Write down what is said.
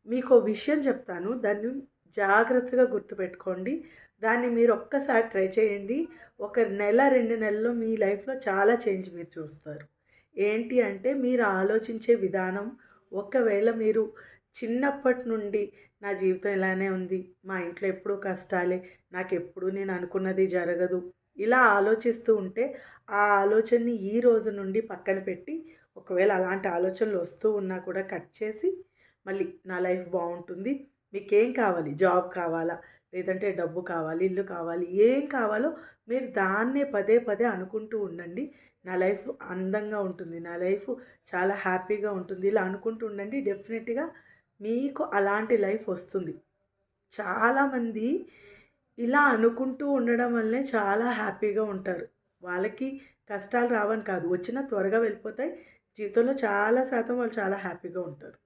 మీకో విషయం చెప్తాను. దాన్ని జాగ్రత్తగా గుర్తుపెట్టుకోండి. దాన్ని మీరు ఒక్కసారి ట్రై చేయండి. ఒక నెల, 2 నెలల్లో మీ లైఫ్‌లో చాలా చేంజ్ మీరు చూస్తారు. ఏంటి అంటే మీరు ఆలోచించే విధానం ఒకవేళ మీరు చిన్నప్పటి నుండి నా జీవితం ఇలానే ఉంది. మా ఇంట్లో ఎప్పుడూ కష్టాలే. నాకెప్పుడు నేను అనుకున్నది జరగదు. ఇలా ఆలోచిస్తూ ఉంటే ఆ ఆలోచనని ఈ రోజు నుండి పక్కన పెట్టి ఒకవేళ అలాంటి ఆలోచనలు వస్తూ ఉన్నా కూడా కట్ చేసి మళ్ళీ నా లైఫ్ బావుంటుంది. మీకేం కావాలి? జాబ్ కావాలా? లేదంటే డబ్బు కావాలి, ఇల్లు కావాలి, ఏం కావాలో మీరు దాన్నే పదే పదే అనుకుంటూ ఉండండి. నా లైఫ్ అందంగా ఉంటుంది. నా లైఫ్ చాలా హ్యాపీగా ఉంటుంది. ఇలా అనుకుంటూ ఉండండి. డెఫినెట్‌గా మీకు అలాంటి లైఫ్ వస్తుంది. చాలామంది ఇలా అనుకుంటూ ఉండడం వల్లే చాలా హ్యాపీగా ఉంటారు. వాళ్ళకి కష్టాలు రావని కాదు. వచ్చినా త్వరగా వెళ్ళిపోతాయి. జీవితంలో చాలా శాతం వాళ్ళు చాలా హ్యాపీగా ఉంటారు.